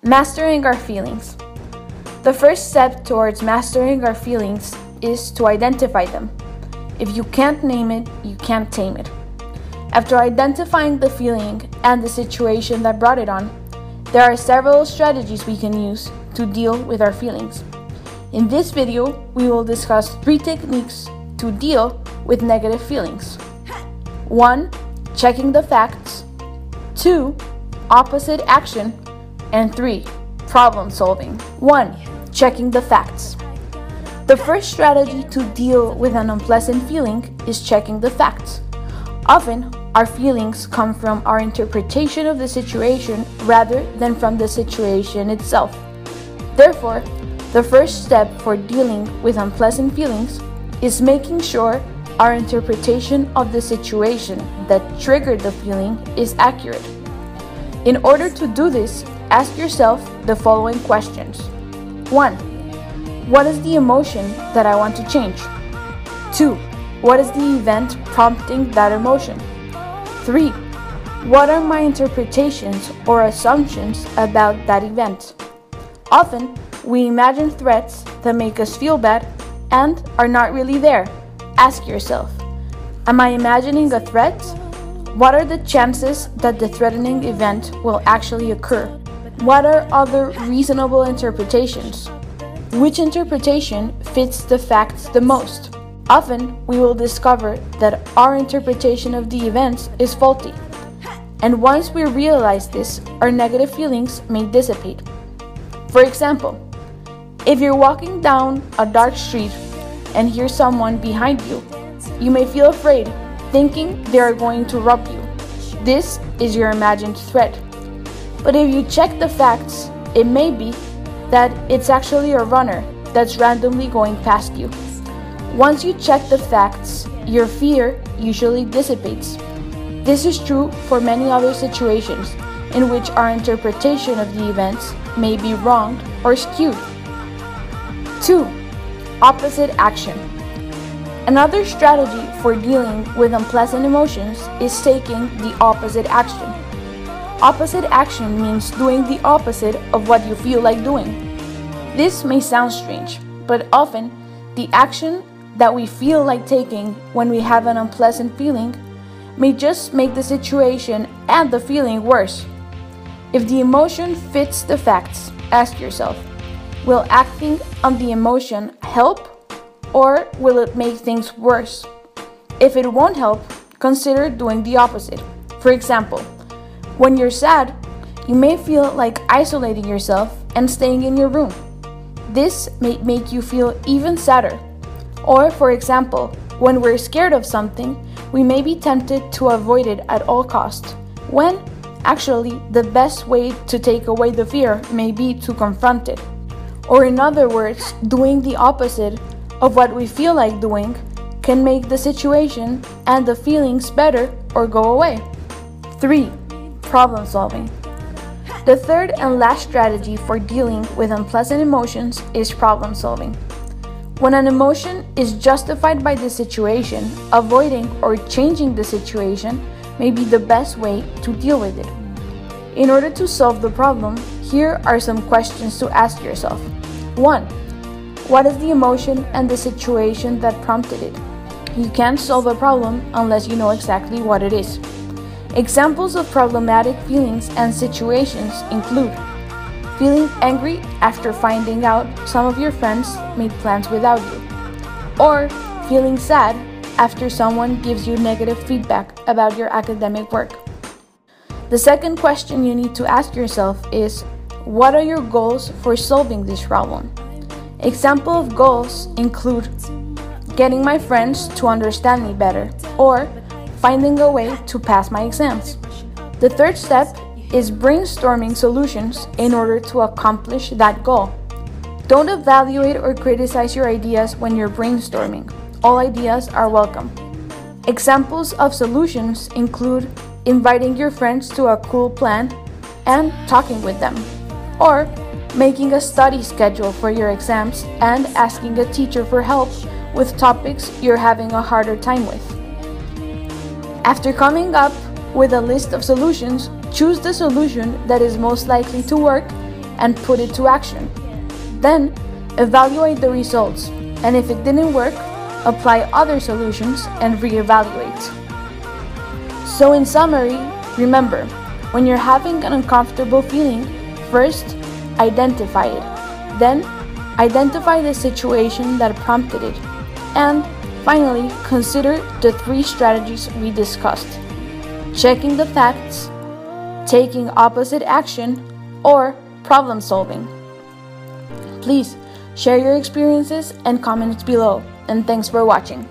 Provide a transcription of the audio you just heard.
Mastering our feelings. The first step towards mastering our feelings is to identify them. If you can't name it, you can't tame it. After identifying the feeling and the situation that brought it on, there are several strategies we can use to deal with our feelings. In this video, we will discuss 3 techniques to deal with negative feelings. 1. Checking the facts. 2. Opposite action. And 3. Problem solving. 1. Checking the facts. The first strategy to deal with an unpleasant feeling is checking the facts. Often, our feelings come from our interpretation of the situation rather than from the situation itself. Therefore, the first step for dealing with unpleasant feelings is making sure our interpretation of the situation that triggered the feeling is accurate. In order to do this, ask yourself the following questions. 1. What is the emotion that I want to change? 2. What is the event prompting that emotion? 3. What are my interpretations or assumptions about that event? Often, we imagine threats that make us feel bad and are not really there. Ask yourself, am I imagining a threat? What are the chances that the threatening event will actually occur? What are other reasonable interpretations? Which interpretation fits the facts the most? Often, we will discover that our interpretation of the events is faulty. And once we realize this, our negative feelings may dissipate. For example, if you're walking down a dark street and hear someone behind you, you may feel afraid, thinking they are going to rob you. This is your imagined threat. But if you check the facts, it may be that it's actually a runner that's randomly going past you. Once you check the facts, your fear usually dissipates. This is true for many other situations in which our interpretation of the events may be wronged or skewed. 2. Opposite action. Another strategy for dealing with unpleasant emotions is taking the opposite action. Opposite action means doing the opposite of what you feel like doing. This may sound strange, but often the action that we feel like taking when we have an unpleasant feeling may just make the situation and the feeling worse. If the emotion fits the facts, ask yourself, will acting on the emotion help or will it make things worse? If it won't help, consider doing the opposite. For example, when you're sad, you may feel like isolating yourself and staying in your room. This may make you feel even sadder. Or, for example, when we're scared of something, we may be tempted to avoid it at all costs, when actually the best way to take away the fear may be to confront it. Or in other words, doing the opposite of what we feel like doing can make the situation and the feelings better or go away. 3. Problem solving. The third and last strategy for dealing with unpleasant emotions is problem solving. When an emotion is justified by the situation, avoiding or changing the situation may be the best way to deal with it. In order to solve the problem, here are some questions to ask yourself. 1. What is the emotion and the situation that prompted it? You can't solve a problem unless you know exactly what it is. Examples of problematic feelings and situations include feeling angry after finding out some of your friends made plans without you, or feeling sad after someone gives you negative feedback about your academic work. The second question you need to ask yourself is, what are your goals for solving this problem? Examples of goals include getting my friends to understand me better, or finding a way to pass my exams. The third step is brainstorming solutions in order to accomplish that goal. Don't evaluate or criticize your ideas when you're brainstorming. All ideas are welcome. Examples of solutions include inviting your friends to a cool plan and talking with them, or making a study schedule for your exams and asking a teacher for help with topics you're having a harder time with. After coming up with a list of solutions, choose the solution that is most likely to work and put it to action. Then, evaluate the results, and if it didn't work, apply other solutions and reevaluate. So in summary, remember, when you're having an uncomfortable feeling, first, identify it. Then, identify the situation that prompted it. And finally, consider the 3 strategies we discussed: checking the facts, taking opposite action, or problem solving. Please share your experiences and comments below, and thanks for watching.